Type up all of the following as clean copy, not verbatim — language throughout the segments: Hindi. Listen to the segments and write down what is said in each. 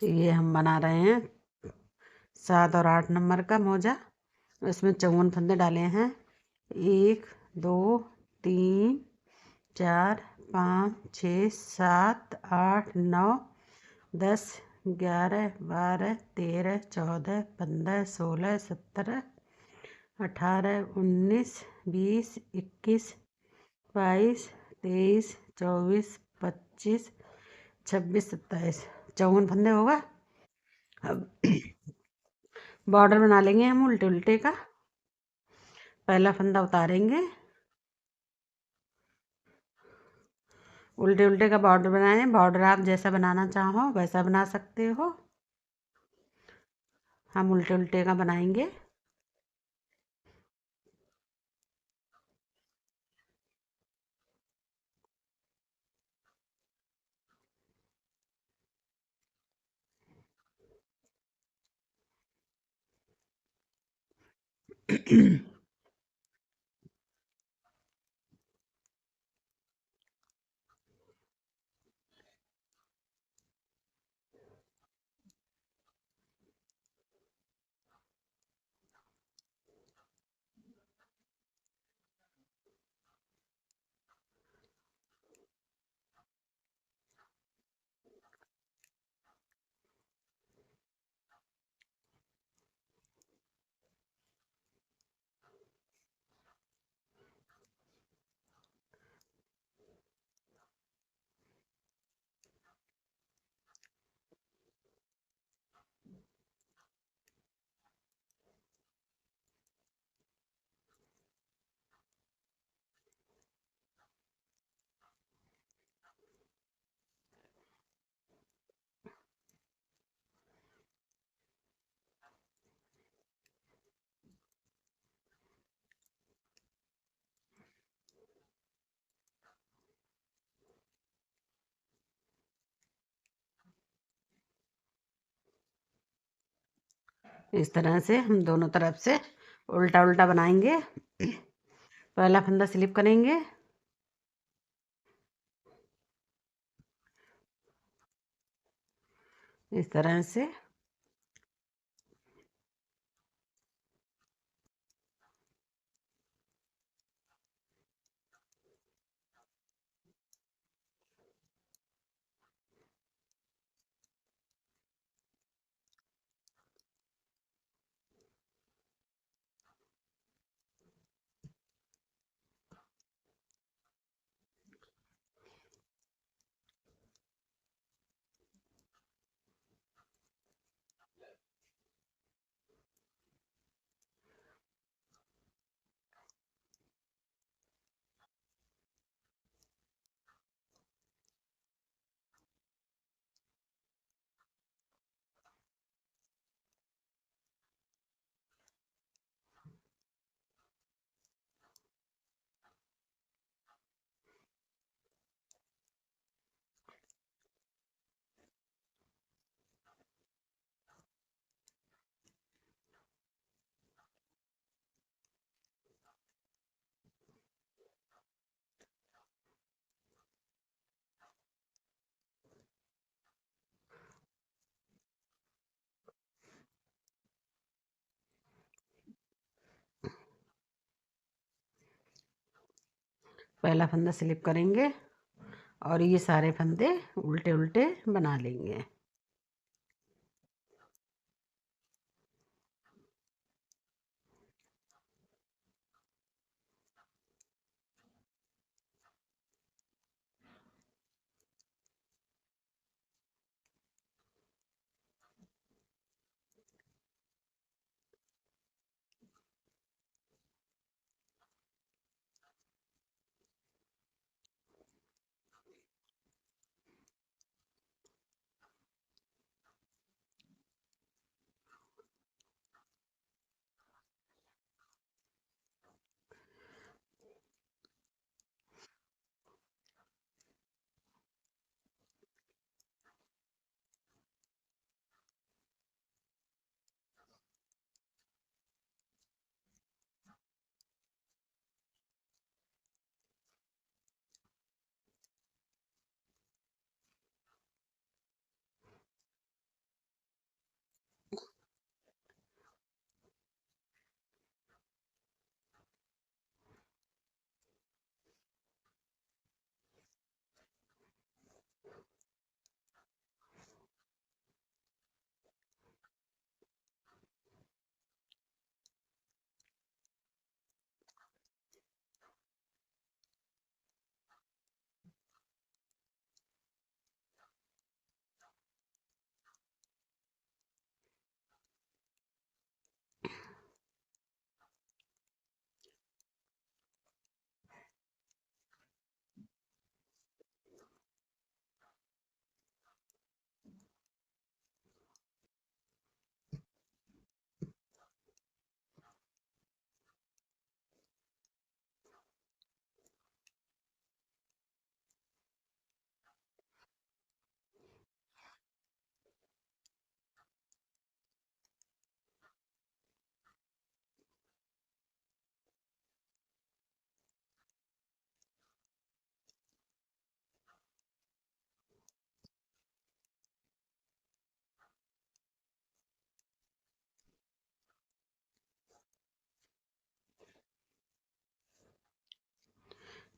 ये हम बना रहे हैं 7 और 8 नंबर का मोजा। इसमें 54 फंदे डाले हैं। 1 2 3 4 5 6 7 8 9 10 11 12 13 14 15 16 17 18 19 20 21 22 23 24 25 26 27 54 फंदे होगा। अब बॉर्डर बना लेंगे हम उल्टे उल्टे का। पहला फंदा उतारेंगे, उल्टे उल्टे का बॉर्डर बनाएं। बॉर्डर आप जैसा बनाना चाहो वैसा बना सकते हो। हम उल्टे उल्टे का बनाएंगे। इस तरह से हम दोनों तरफ से उल्टा उल्टा बनाएंगे। पहला फंदा स्लिप करेंगे, इस तरह से। पहला फंदा स्लिप करेंगे और ये सारे फंदे उल्टे उल्टे बना लेंगे।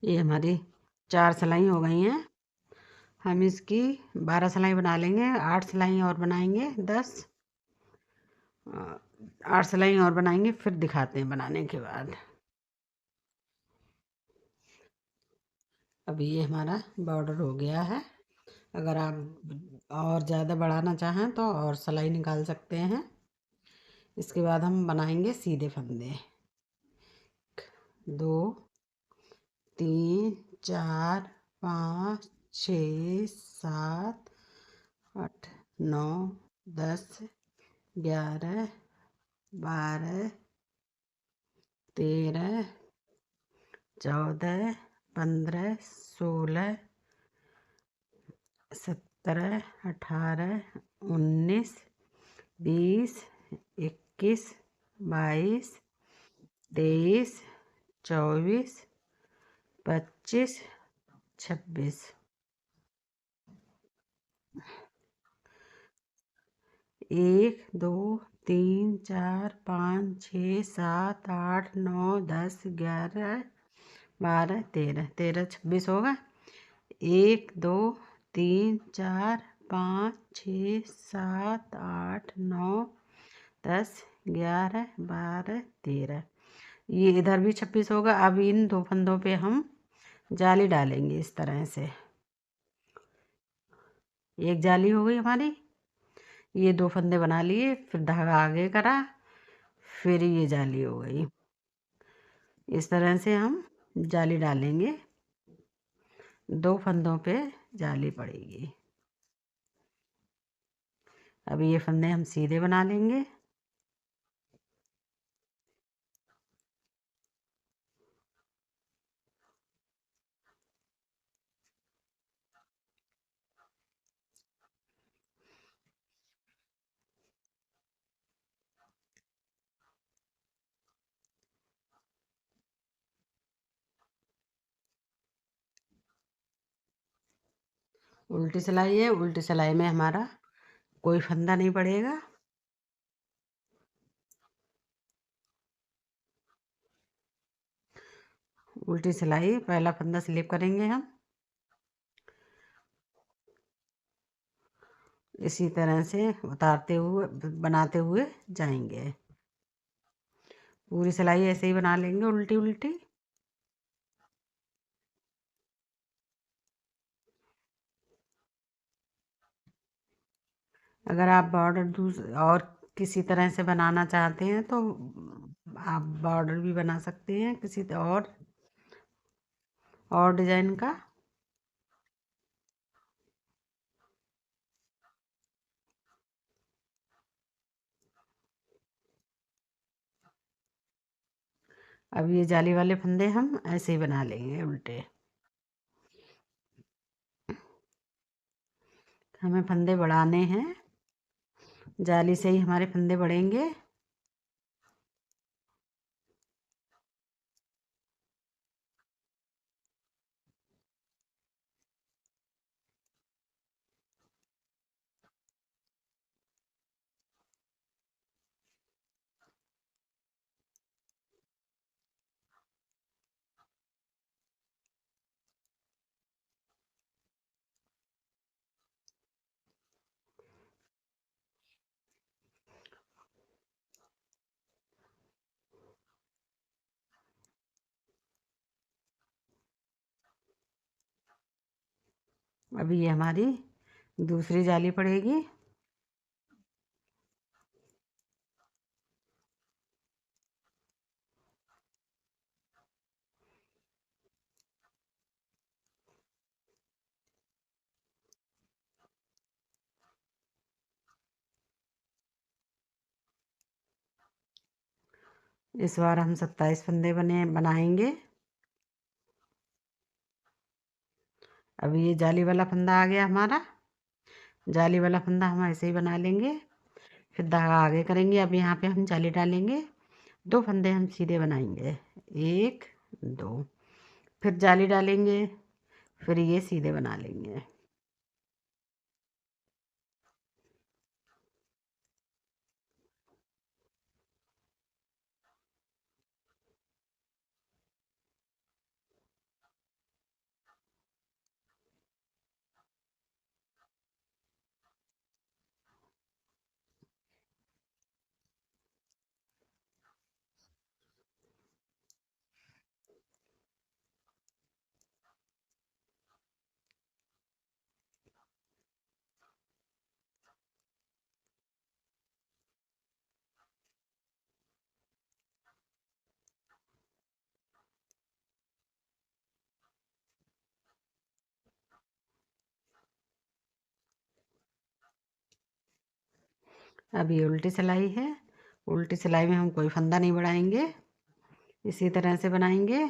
ये हमारी 4 सिलाई हो गई हैं। हम इसकी 12 सिलाई बना लेंगे, 8 सिलाई और बनाएंगे, 10 8 सिलाई और बनाएंगे, फिर दिखाते हैं बनाने के बाद। अभी ये हमारा बॉर्डर हो गया है। अगर आप और ज़्यादा बढ़ाना चाहें तो और सिलाई निकाल सकते हैं। इसके बाद हम बनाएंगे सीधे फंदे। 2 3 4 5 6 7 8 9 10 11 12 13 14 15 16 17 18 19 20 21 22 23 24 25 26। 1 2 3 4 5 6 7 8 9 10 11 12 13 13 26 होगा। 1 2 3 4 5 6 7 8 9 10 11 12 13। ये इधर भी 26 होगा। अब इन दो फंदों पे हम जाली डालेंगे इस तरह से। एक जाली हो गई हमारी। ये 2 फंदे बना लिए, फिर धागा आगे करा, फिर ये जाली हो गई। इस तरह से हम जाली डालेंगे, 2 फंदों पे जाली पड़ेगी। अब ये फंदे हम सीधे बना लेंगे। उल्टी सिलाई है। उल्टी सिलाई में हमारा कोई फंदा नहीं पड़ेगा। उल्टी सिलाई, पहला फंदा स्लिप करेंगे हम, इसी तरह से उतारते हुए बनाते हुए जाएंगे। पूरी सिलाई ऐसे ही बना लेंगे, उल्टी उल्टी। अगर आप बॉर्डर और किसी तरह से बनाना चाहते हैं तो आप बॉर्डर भी बना सकते हैं किसी और डिजाइन का। अब ये जाली वाले फंदे हम ऐसे ही बना लेंगे उल्टे। हमें फंदे बढ़ाने हैं, जाली से ही हमारे फंदे बढ़ेंगे। अभी ये हमारी दूसरी जाली पड़ेगी। इस बार हम 27 फंदे बनाएंगे। अब ये जाली वाला फंदा आ गया हमारा। जाली वाला फंदा हम ऐसे ही बना लेंगे, फिर धागा आगे करेंगे। अब यहाँ पे हम जाली डालेंगे, 2 फंदे हम सीधे बनाएंगे, 1 2, फिर जाली डालेंगे, फिर ये सीधे बना लेंगे। अब ये उल्टी सिलाई है। उल्टी सिलाई में हम कोई फंदा नहीं बढ़ाएंगे, इसी तरह से बनाएंगे।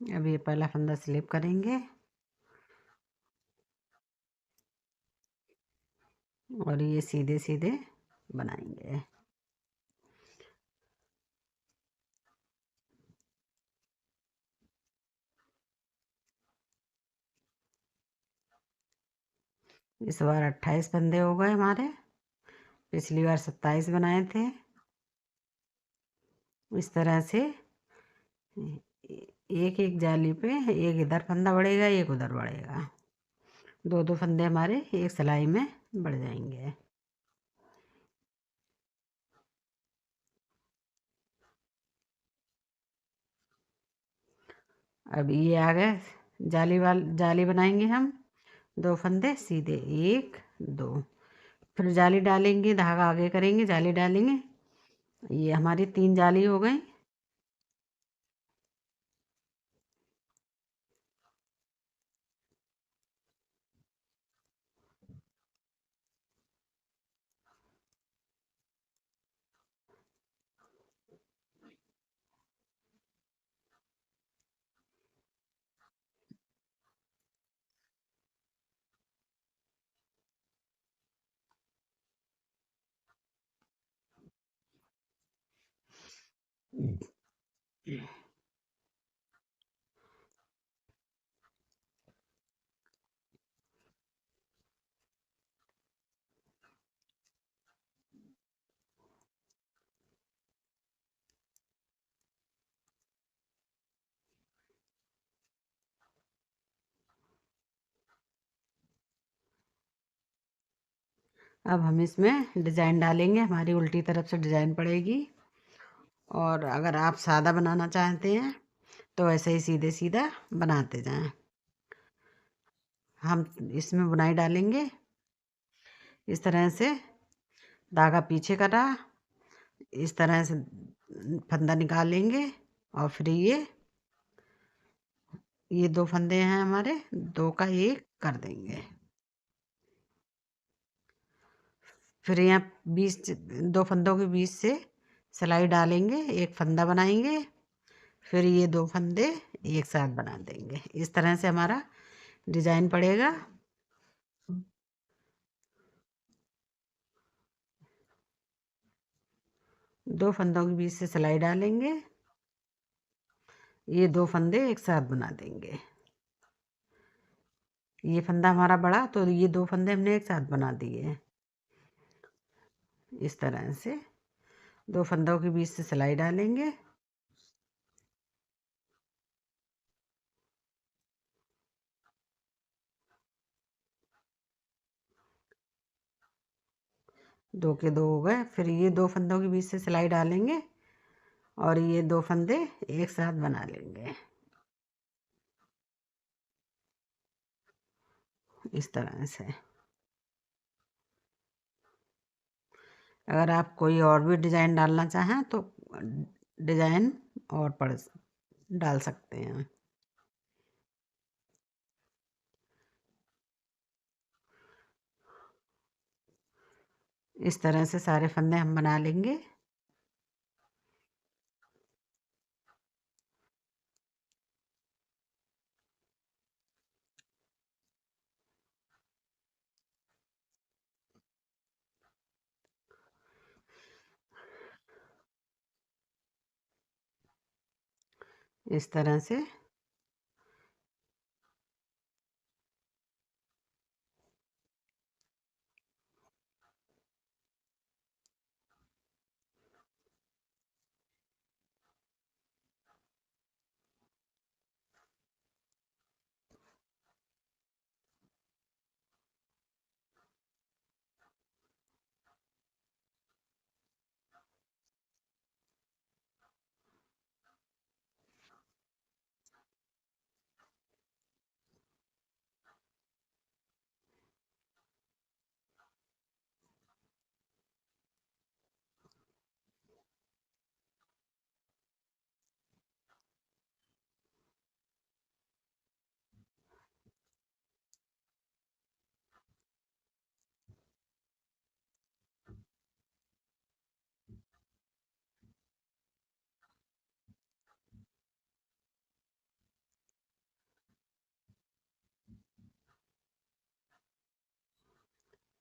अब ये पहला फंदा स्लिप करेंगे और ये सीधे सीधे बनाएंगे। इस बार 28 फंदे हो गए हमारे, पिछली बार 27 बनाए थे। इस तरह से एक एक जाली पे एक इधर फंदा बढ़ेगा, एक उधर बढ़ेगा। दो दो फंदे हमारे एक सिलाई में बढ़ जाएंगे। अब ये आ गए जाली बनाएंगे हम। दो फंदे सीधे, एक दो, फिर जाली डालेंगे, धागा आगे करेंगे, जाली डालेंगे। ये हमारी 3 जाली हो गई। अब हम इसमें डिज़ाइन डालेंगे, हमारी उल्टी तरफ से डिज़ाइन पड़ेगी। और अगर आप सादा बनाना चाहते हैं तो ऐसे ही सीधे सीधा बनाते जाएं। हम इसमें बुनाई डालेंगे इस तरह से, धागा पीछे करा, इस तरह से फंदा निकालेंगे और फिर ये दो फंदे हैं हमारे, दो का एक कर देंगे। फिर यहाँ दो फंदों के बीच से सिलाई डालेंगे, एक फंदा बनाएंगे, फिर ये दो फंदे एक साथ बना देंगे। इस तरह से हमारा डिजाइन पड़ेगा। दो फंदों के बीच से सिलाई डालेंगे, ये दो फंदे एक साथ बना देंगे। ये फंदा हमारा बड़ा, तो ये दो फंदे हमने एक साथ बना दिए। इस तरह से दो फंदों के बीच से सिलाई डालेंगे, दो के दो हो गए। फिर ये दो फंदों के बीच से सिलाई डालेंगे और ये दो फंदे एक साथ बना लेंगे इस तरह से। अगर आप कोई और भी डिज़ाइन डालना चाहें तो डिज़ाइन और डाल सकते हैं। इस तरह से सारे फंदे हम बना लेंगे। इस तरह से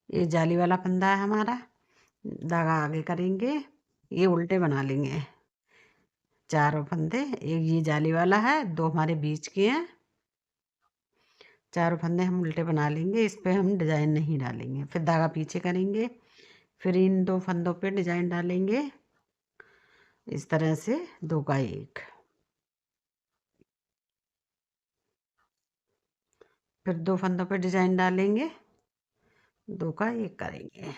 ये जाली वाला फंदा है हमारा। धागा आगे करेंगे, ये उल्टे बना लेंगे चारों फंदे। एक ये जाली वाला है, दो हमारे बीच के हैं। चारों फंदे हम उल्टे बना लेंगे, इस पे हम डिजाइन नहीं डालेंगे। फिर धागा पीछे करेंगे, फिर इन दो फंदों पे डिजाइन डालेंगे इस तरह से, दो का एक। फिर दो फंदों पे डिजाइन डालेंगे, दो का एक करेंगे।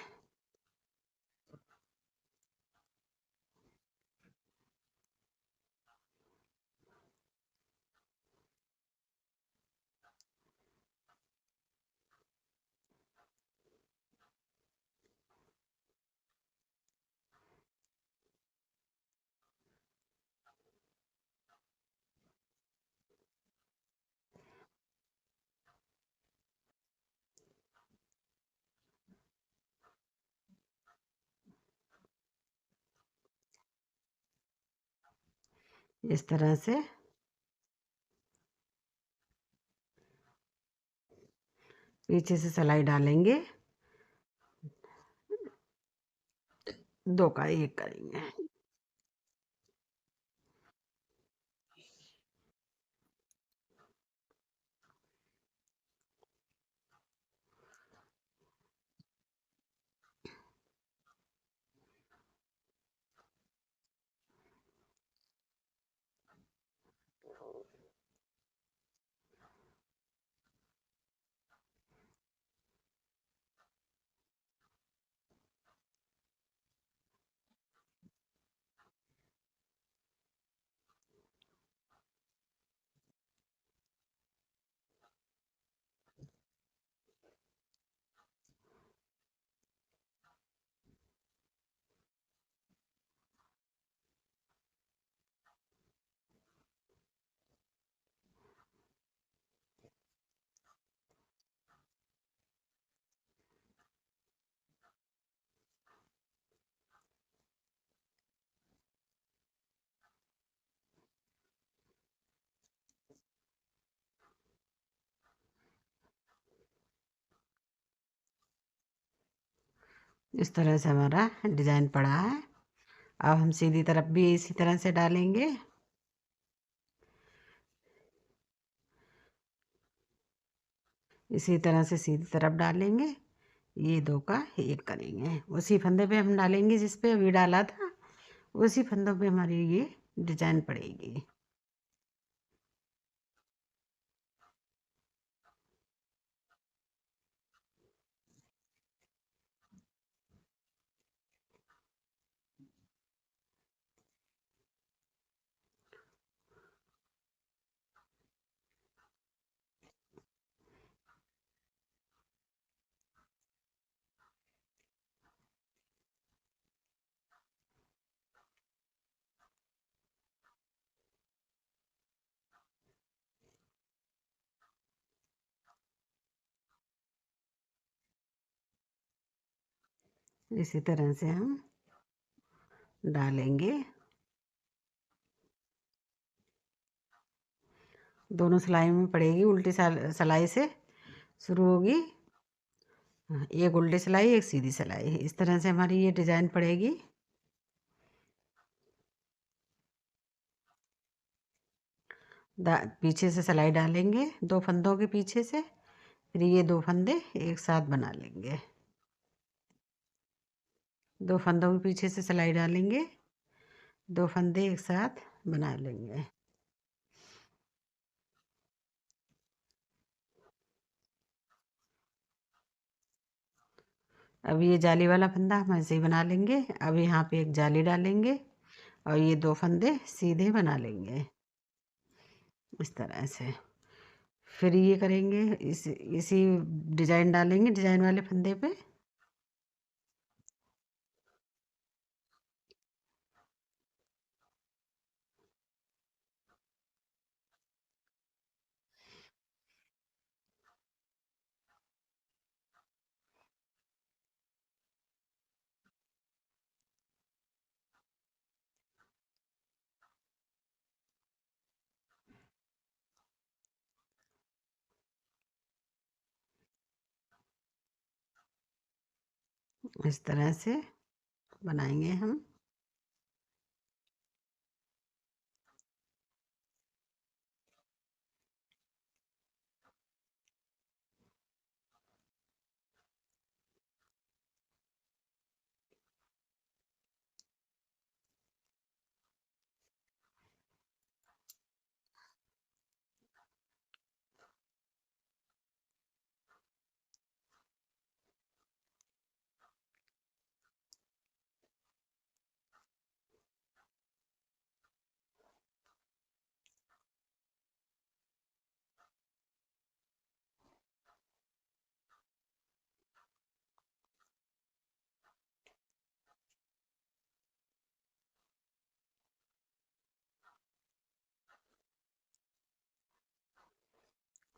इस तरह से पीछे से सिलाई डालेंगे, दो का एक करेंगे। इस तरह से हमारा डिजाइन पड़ा है। अब हम सीधी तरफ भी इसी तरह से डालेंगे। इसी तरह से सीधी तरफ डालेंगे, ये दो का एक करेंगे। उसी फंदे पे हम डालेंगे जिस पे अभी डाला था, उसी फंदों पे हमारी ये डिजाइन पड़ेगी। इसी तरह से हम डालेंगे। दोनों सिलाई में पड़ेगी, उल्टी सिलाई से शुरू होगी। एक उल्टी सिलाई, एक सीधी सिलाई, इस तरह से हमारी ये डिज़ाइन पड़ेगी। पीछे से सिलाई डालेंगे 2 फंदों के पीछे से, फिर ये 2 फंदे एक साथ बना लेंगे। 2 फंदों के पीछे से सिलाई डालेंगे, 2 फंदे एक साथ बना लेंगे। अब ये जाली वाला फंदा हम ऐसे ही बना लेंगे। अब यहाँ पे एक जाली डालेंगे और ये 2 फंदे सीधे बना लेंगे इस तरह से। फिर ये करेंगे, इसी डिजाइन डालेंगे डिजाइन वाले फंदे पे। इस तरह से बनाएंगे हम।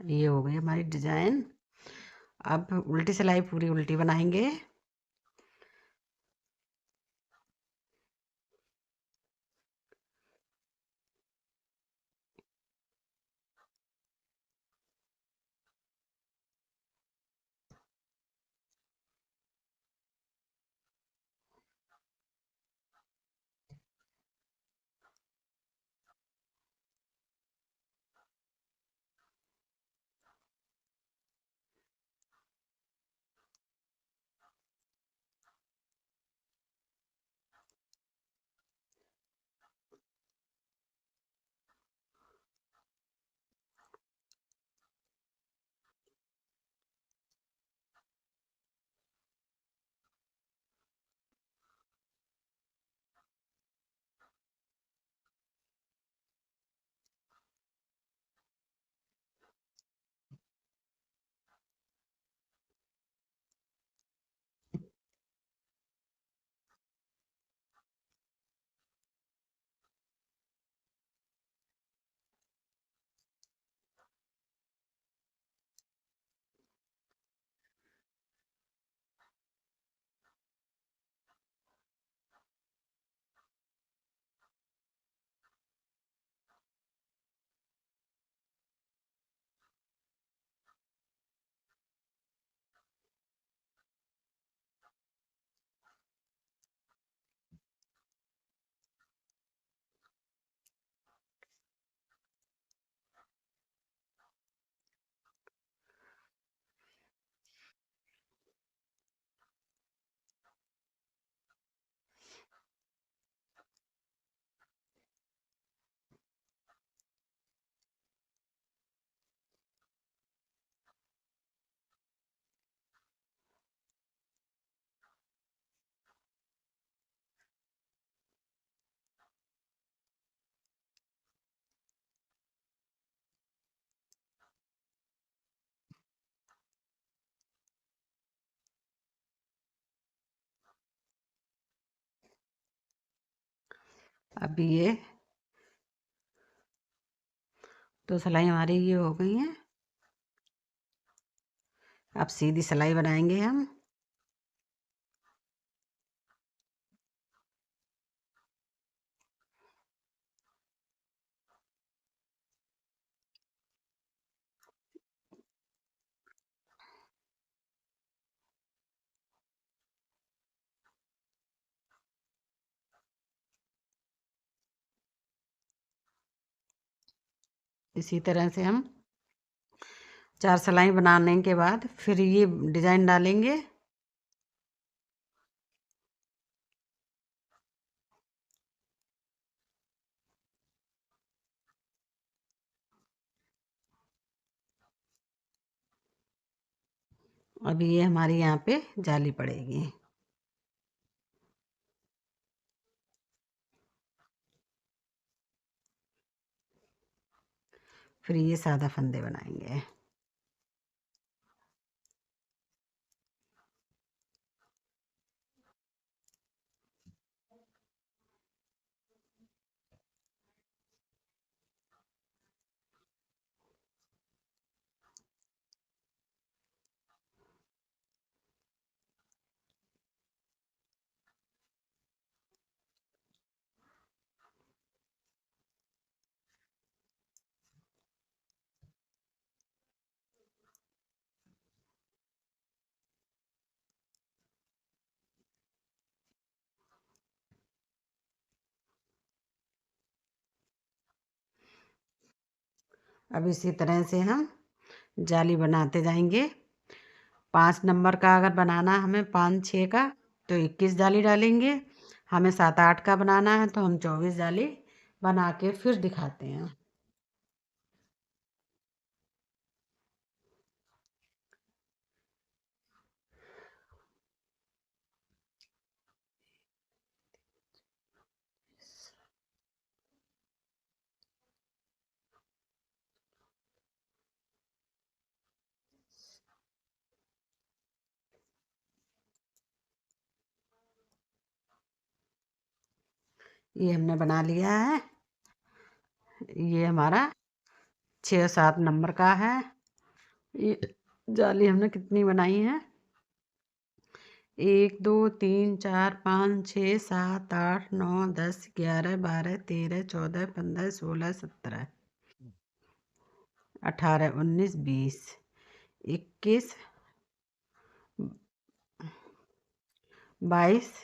ये हो गई हमारी डिजाइन। अब उल्टी सिलाई पूरी उल्टी बनाएंगे। अब ये तो सिलाई हमारी ये हो गई है। अब सीधी सिलाई बनाएंगे हम। इसी तरह से हम 4 सिलाई बनाने के बाद फिर ये डिज़ाइन डालेंगे। अब ये हमारी यहाँ पे जाली पड़ेगी। फिर ये सादा फंदे बनाएंगे। अब इसी तरह से हम जाली बनाते जाएंगे। 5 नंबर का अगर बनाना हमें 5-6 का तो 21 जाली डालेंगे। हमें 7-8 का बनाना है तो हम 24 जाली बना के फिर दिखाते हैं। ये हमने बना लिया है। ये हमारा 6-7 नंबर का है। ये जाली हमने कितनी बनाई है? 1 2 3 4 5 6 7 8 9 10 11 12 13 14 15 16 17 18 19 20 21 22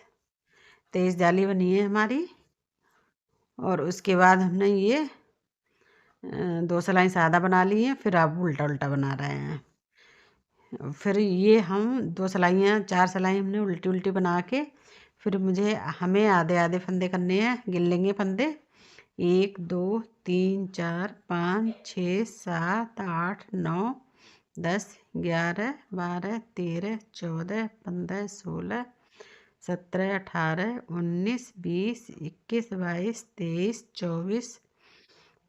23 जाली बनी है हमारी। और उसके बाद हमने ये 2 सिलाई सादा बना ली है। फिर आप उल्टा उल्टा बना रहे हैं। फिर ये हम 2 सिलाइयाँ 4 सिलाई हमने उल्टी उल्टी बना के फिर हमें आधे आधे फंदे करने हैं। गिन लेंगे फंदे 1 2 3 4 5 6 7 8 9 10 11 12 13 14 15 16 17 18 19 20 21 22 23 24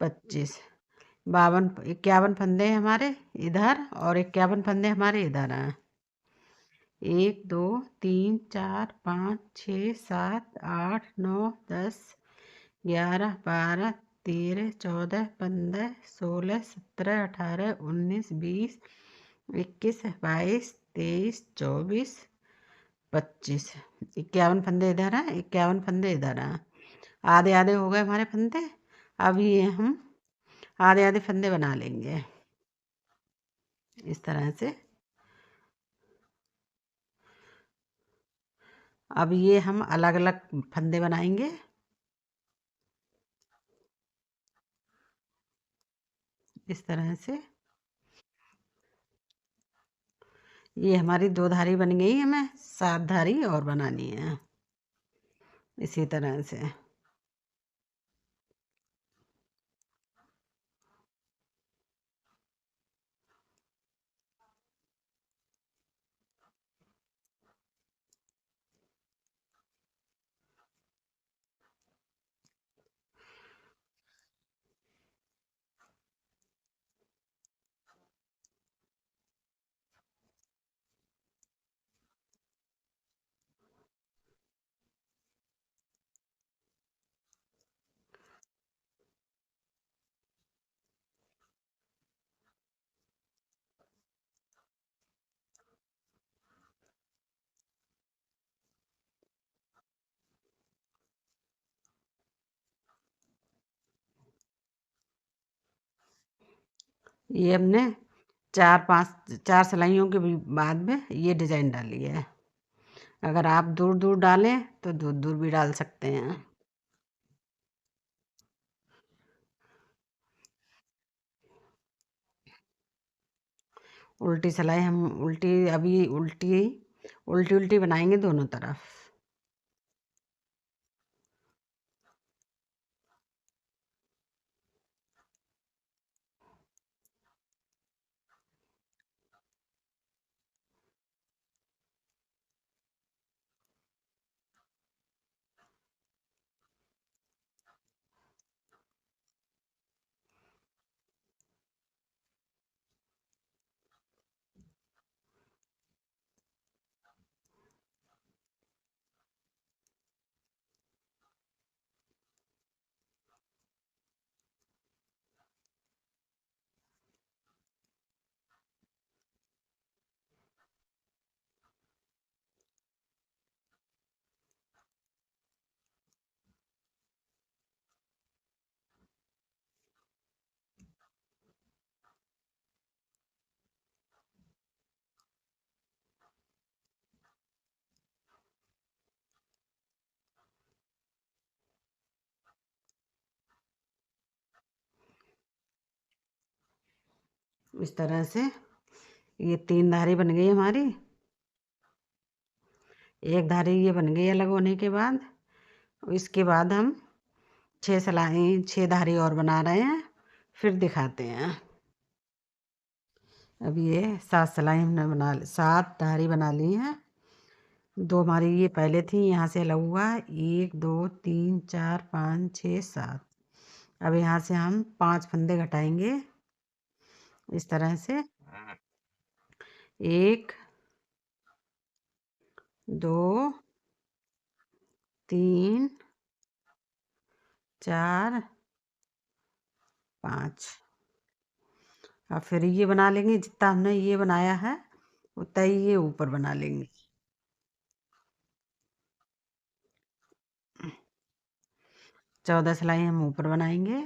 25 51 फंदे हैं हमारे इधर और 51 फंदे हमारे इधर हैं। 1 2 3 4 5 6 7 8 9 10 11 12 13 14 15 16 17 18 19 20 21 22 23 24 25 51 फंदे इधर हैं 51 फंदे इधर हैं। आधे आधे हो गए हमारे फंदे। अब ये हम आधे आधे फंदे बना लेंगे इस तरह से। अब ये हम अलग अलग फंदे बनाएंगे इस तरह से। ये हमारी 2 धारी बन गई। हमें 7 धारी और बनानी है इसी तरह से। ये हमने 4 सिलाइयों के बाद में ये डिज़ाइन डाली है। अगर आप दूर दूर डालें तो दूर दूर भी डाल सकते हैं। उल्टी सिलाई हम उल्टी अभी उल्टी उल्टी उल्टी बनाएंगे दोनों तरफ। इस तरह से ये 3 धारी बन गई हमारी। एक धारी ये बन गई अलग होने के बाद। इसके बाद हम 6 धारी और बना रहे हैं, फिर दिखाते हैं। अब ये 7 सिलाई हमने 7 धारी बना ली हैं। 2 हमारी ये पहले थी, यहाँ से अलग हुआ 1 2 3 4 5 6 7। अब यहाँ से हम 5 फंदे घटाएंगे इस तरह से। 1 2 3 4 5। अब फिर ये बना लेंगे, जितना हमने ये बनाया है उतना ही ये ऊपर बना लेंगे। 14 सिलाई हम ऊपर बनाएंगे।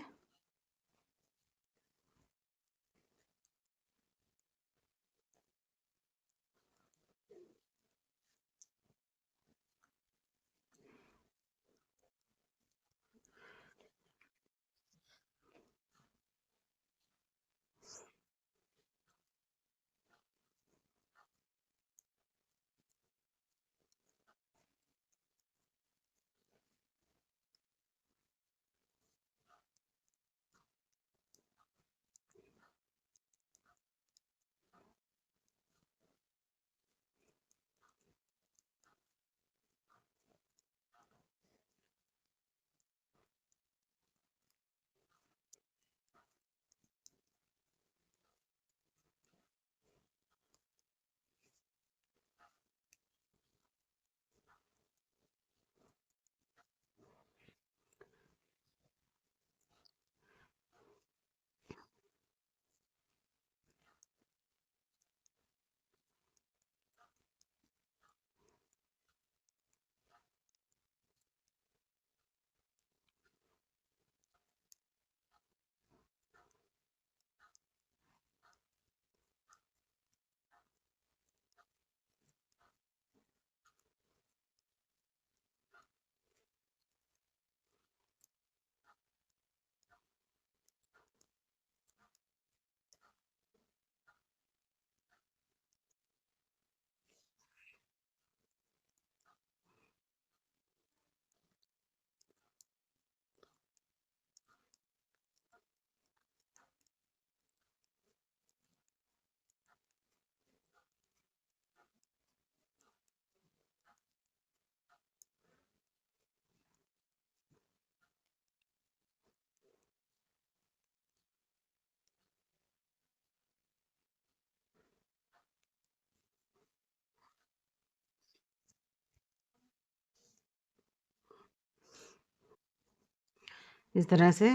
इस तरह से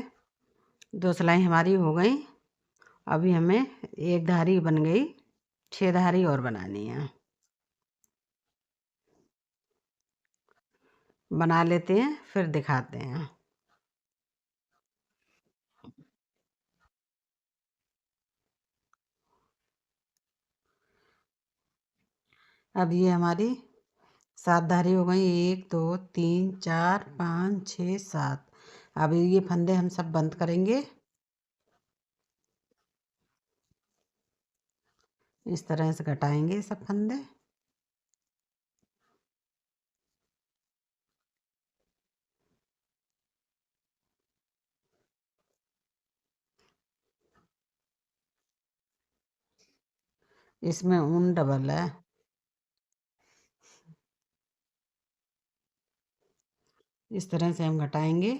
2 सिलाई हमारी हो गई। अभी हमें एक धारी बन गई, 6 धारी और बनानी है। बना लेते हैं फिर दिखाते हैं। अब ये हमारी 7 धारी हो गई, 1 2 3 4 5 6 7। अब ये फंदे हम सब बंद करेंगे इस तरह से घटाएंगे सब फंदे। इसमें ऊन डबल है। इस तरह से हम घटाएंगे।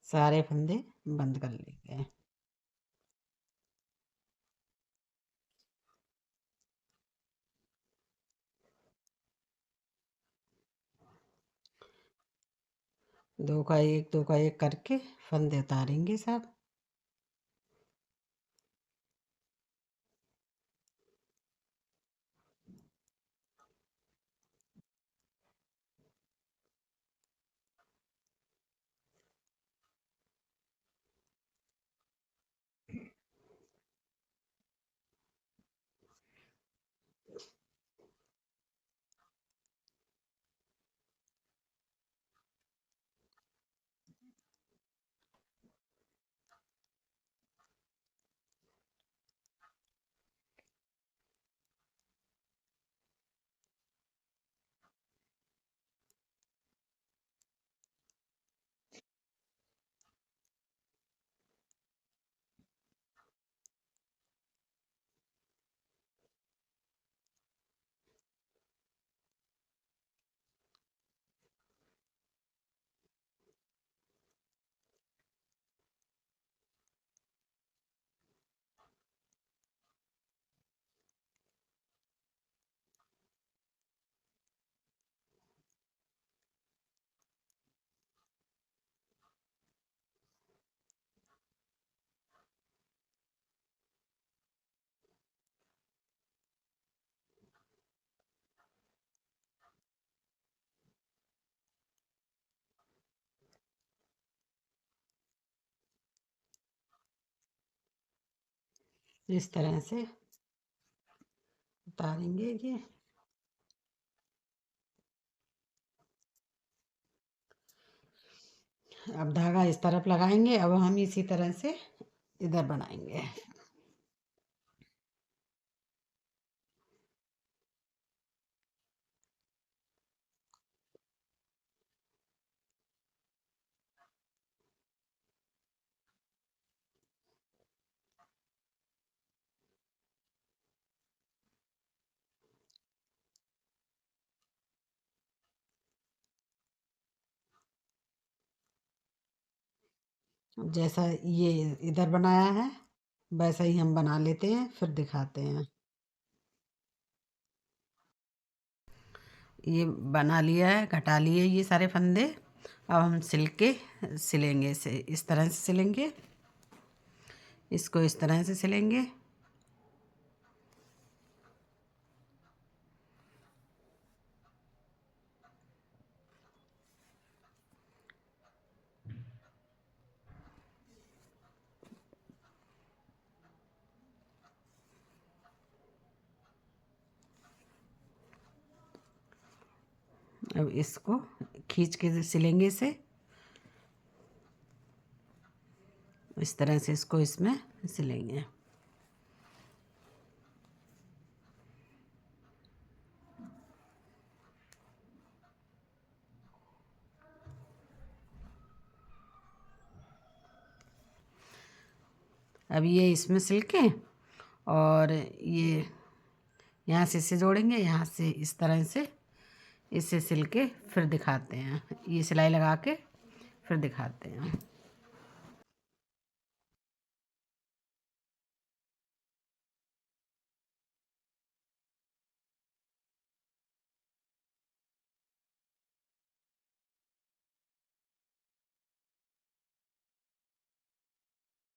सारे फंदे बंद कर लेंगे। दो का एक करके फंदे उतारेंगे सब। इस तरह से उतारेंगे ये। अब धागा इस तरफ लगाएंगे। अब हम इसी तरह से इधर बनाएंगे। जैसा ये इधर बनाया है वैसा ही हम बना लेते हैं, फिर दिखाते हैं। ये बना लिया है, घटा लिए ये सारे फंदे। अब हम सिलेंगे इसे। इस तरह से सिलेंगे, इसको इस तरह से सिलेंगे। अब इसको खींच के सिलेंगे इसे। इस तरह से इसको इसमें सिलेंगे। अब ये इसमें सिल के और ये यहाँ से इसे जोड़ेंगे, यहाँ से इस तरह से इसे सिल के फिर दिखाते हैं। ये सिलाई लगा के फिर दिखाते हैं।